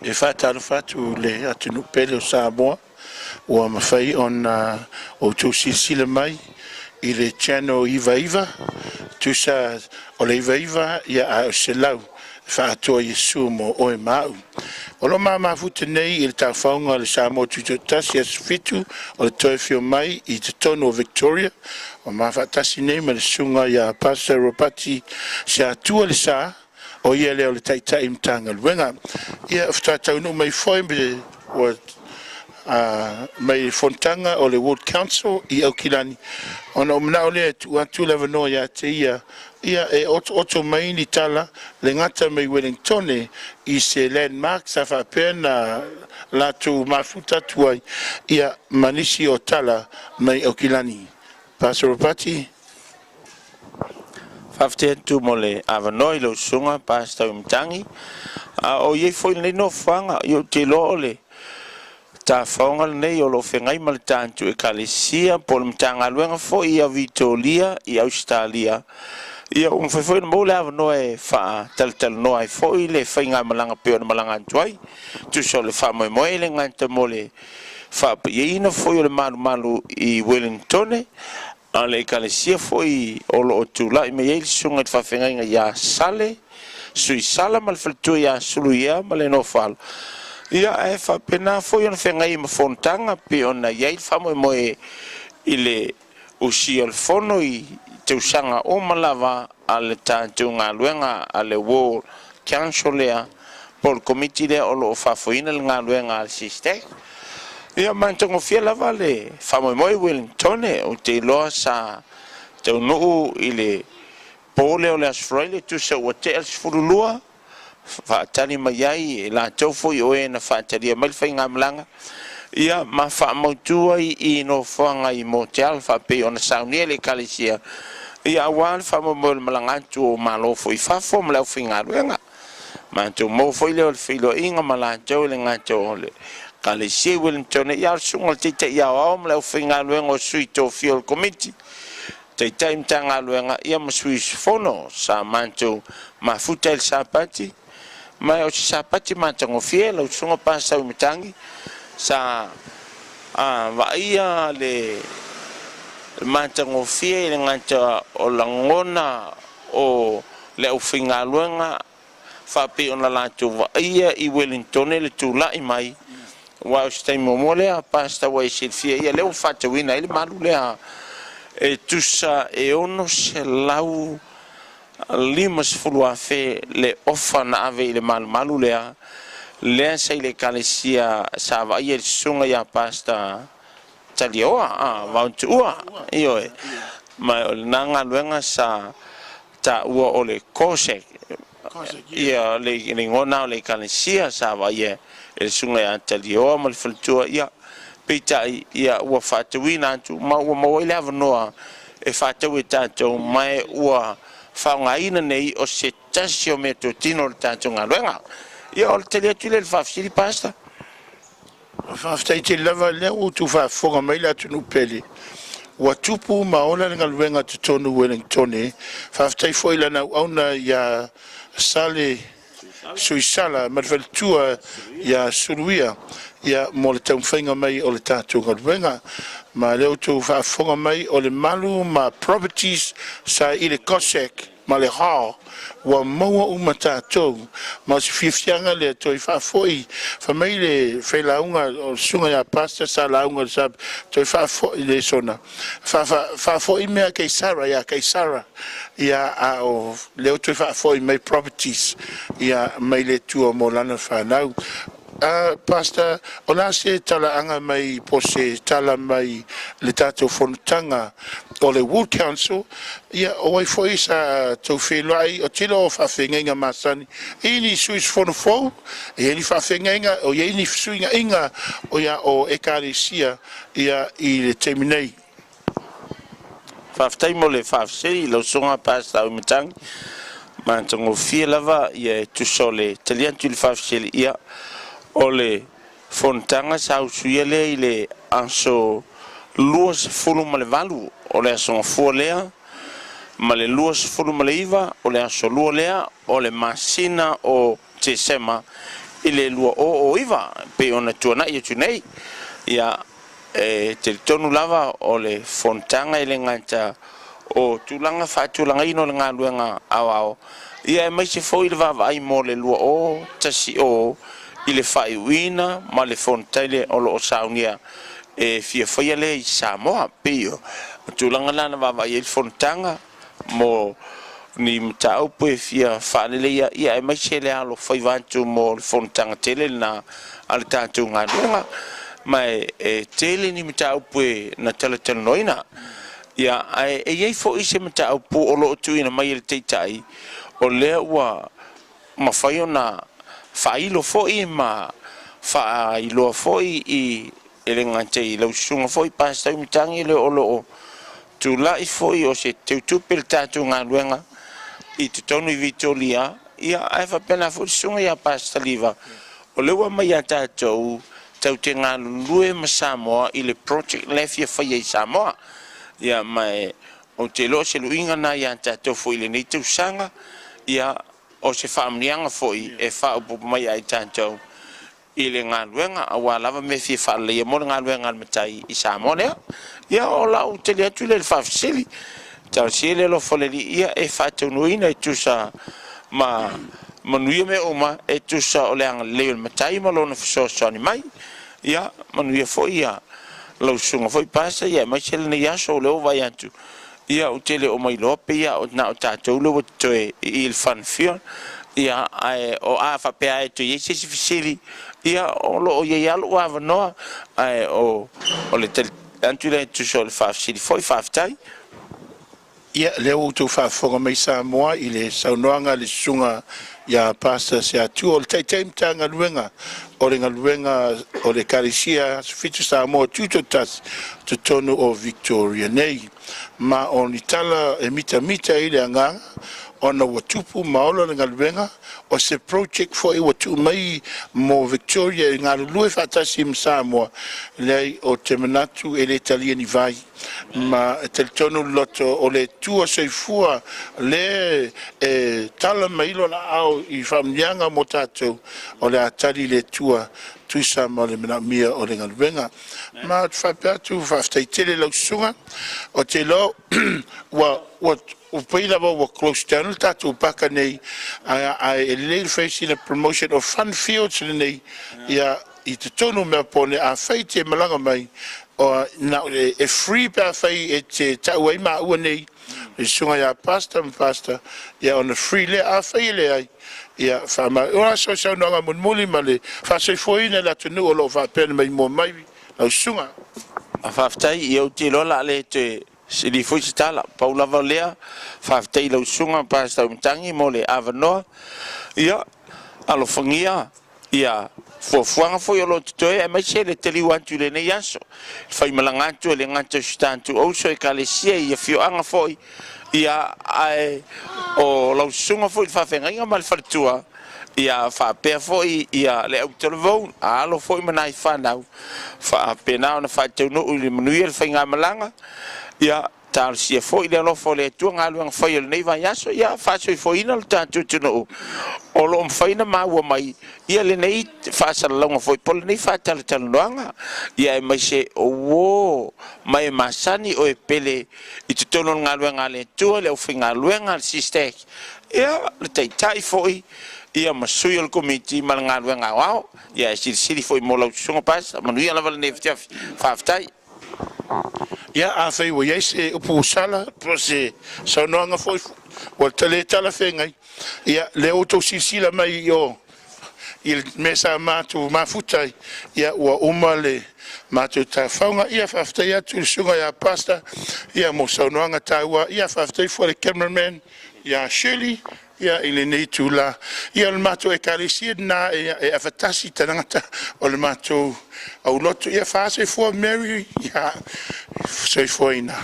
e whātaro whātu le atunu pele o Samoa ua mawhai ona o tū silsila mai i le channel Iva tusa o le Iva ia a o se lau whātua Yesu mo oe mau. O lo mafuta nei i le tāwhaunga le Samoa tutotasi as fitu o le toe whio mai i te tono o Victoria o mawhatasi nei ma le sunga ia Pastor Ropati se atua le saa o ia leo le taitai mtanga luenga. Ia whātau no mai foi me o mai fontanga o le World Council i Aukilani. Ona o mnao le atu lewa noa ia te ia e oto mai ni tala le ngata mai Wellington i se landmark sa whapena latu mafuta tuai ia manisi o tala mai Aukilani. Pastor Ropati. Faftetu mole avanoi lo sunga Pastor Mtangi o ye foi le no fanga yo te lo le ta fonga nei o lo fengai mal tantu e kalesia pol Mtanga luenga foi ia Vitoria i Australia ia foi mo le avanoi fa tal no ai foi le fainga malanga pe malanga tuai tu so le fa mo le nganta mole fa ye ina foi le malu i Wellington ale kalesia foi o lo tula i me sunga fa fenga ia sale sui sala mal faltu ia suluia mal no fal ia e fa pena foi on fenga i ma fontanga pe ona ia fa mo ile usi al fono i te usanga o malava ale tantunga luenga ale World Council por committee de o lo fa foina nga luenga al sistek. Ia mantongo fia lava le whamoi Wellington o te loa sa te unuu i le pole o le Australia tu se ua te alsfurulua whaatari mai ai e la taufu i oe na whaatari a mailwhai ngā malanga ia ma whaamautua i no whanga i motel whape o na saunia le kalesia ia awan whamoi le malangantu o malofo i whafo malau whinga ruenga manto mo foi le filo inga malantou le ngato le kalesia Wellington ia sunga te ia o malau whinga ruenga o suito fiol committee te time tanga luenga ia masui fono sa manto mafuta el sapati mai o sapati mantango fiel o sunga pasa o mitangi sa va ia le mantango fiel nganta o langona o le o finga luenga fa pe ona la tu va ia i Wellington le tu la i mai wa stai momole a pasta wa silfia ia le o fata wina ile malu le e tusa e ono se lau limas fulua fe le ofa na ave le malu lea lea sei le kalesia sa va ia sunga ia pasta talioa vauntua io e ma nanga luenga sa ta ua o le kosek ia le ngona le kalesia sa va ia e sunga ia talioa ma le fultua ia pita ia ua fatuina tu ma ua ile avanoa e fatu tanto mai ua faungaina nei o se tasio metotino tanto ngaluenga ia o te tu le fafsili pasta faftai te lava le o tu fa fonga mai la tu no pele ua tupu maola ngaluenga tu tonu Wellington faftai foi la na ona ia sale suisala marveltua ia suruia ia mo le tau whainga mai o le tātou ngaruenga ma leo tu whaafonga mai o le malu ma properties sa i le kosek ma le hao wa maua uma tātou ma si whiwhianga le toi whaafoi whamai le whailaunga o sunga ia pasta sa launga le sab toi whaafoi le sona whaafoi mea kei Sara ia a o leo toi whaafoi mai properties ia mai le tua mo lana whanau Pastor, ona se tala anga mai po se tala mai le tato fonutanga o le World Council ia o wai foi sa tau whelai o tilo o whawhenga masani ini suis fonufou e ni whawhenga o ia ini suinga inga o ia o ekarisia ia i le teminei whawhtai mo le whawsei lau songa pasta o mitangi mantango fia lava ia tuso le taliantu le whawsei ia ole fontanga sa usuia le ile anso luas fulu male valu ole aso folea male luas fulu male iva ole aso luolea ole masina o tesema i le lua o iwa pe ona tuana i tu nei ia te tonu lava o le fontanga i le ngata o tulanga fatulanga ino le ngaluenga ao ia e mai se foi le vavai mo le lua o tasi o i le faiuina ma le fontaile o lo saunia e fia foi le i Samoa pio tulanga lana vavai il fontanga mo ni mtau pe fia fanele ia e mai se le alo foi vantu mo le fontanga tele na al tatu ngaluenga mai tele ni mtau pe na tele noina ia e ye fo ise mtau po o lo tu ina mai le teitai o le wa ma fai ona failo fo i ma failo fo i ele ngante i lo sunga fo i pasta mi tangi le o lo tu la i fo i o se tu pel tatu ngaluenga i te tonu i Vitoria ia ai fa pena fo sunga ia pasta liva o le wa mai ata tau te ngalue ma Samoa i le project lefia fai i Samoa ia mai o te lo se luinga na ia ata fo i le nei tu sanga ia o se whaamnianga foi e whaupu mai ai tātou i le ngaluenga a wālawa me fie whaale ia mo le ngaluenga almatai i Samoa lea ia o lau te lea tu le whafsili tau si le lo whaleli ia e whātaunuina e tusa ma manuia me oma e tusa o le anga leo le matai ma lona whasosoni mai ia manuia foi ia lau sunga foi pasa ia mai se le nei aso o leo vai antu ia o tele o mai lope ia o na o tātou lo toe i il fanfio ia o a fa pe ai tu ye se fisili ia o lo o ye alo wa no o le tel antu le tu so le fa fisili foi fa tai ia le o tu fa fo mai Samoa i le saunoanga le sunga ia pasta se atu o le time tanga luenga o le ngaluenga o le karisia fitu Samoa tuto tas to tonu o Victoria nei ma on itala e mita i le anga ona watupu maolo le ngaluenga o se project for i watu mai mo Victoria i ngalulue fatasi Samoa lei o te manatu e le italiani vai ma te tonu loto o le tua seifua le tala mailo na au i famlianga mo tatou o le atali le tua tuisa ma le mia o le ngaluenga ma whapatu whaftaitele lau sunga o te lo wa o peila wa close down tatu paka nei a le face in a promotion of fun fields nei ia i te tonu me pone a feite malanga mai o na e free pa fai e te tau ai ma ua nei e sunga ia pasta ia on a free le a fai le ai ia fama ora so nga muli male fa se foi na la tenu o lo fa pen mai mo mai au sunga a faftai i o te lola le te si li foi stala Paula Valea faftai lo sunga pasta umtangi mo le avanoa ia alo fangia ia fuanga foi o lo toe e mai se le teli wantu le nei aso fai malangatu le ngatu stantu o so e kalesia ia fio anga foi ia ai o lo sunga foi fa fenga inga mal fartua ia fa pe foi ia le autolvo alo foi manai fa nau fa pena na fa te no le manuel fenga malanga ia tal si foi le lo fole tu ngalu foi le nei vai aso ia fa so foi na tanto tu no o lo foi na ma wa mai ia le nei fa sa longa foi pol nei fa tal longa ia mai se o mai masani o e pele i tu tono ngalu ngale tu le finga luenga sistek ia le tai foi ia masui al committee mal ngalu ngawao ia si foi mo lo songa pas manu ia la val nei fa tai ia a fai wo yes e upu sala prose so no nga foi o tele tala fengai ia le auto sisila mai yo il mesa matu mafutai ia wa umale matu ta faunga ia fafta ia tu sunga ia pasta ia mo so no nga tawa ia fafta for the cameraman ia Shirley ia ile nei tula ia le matu e kalisi na e afatasi tanangata o le matu au lotu ia fase for Mary ia sei foi na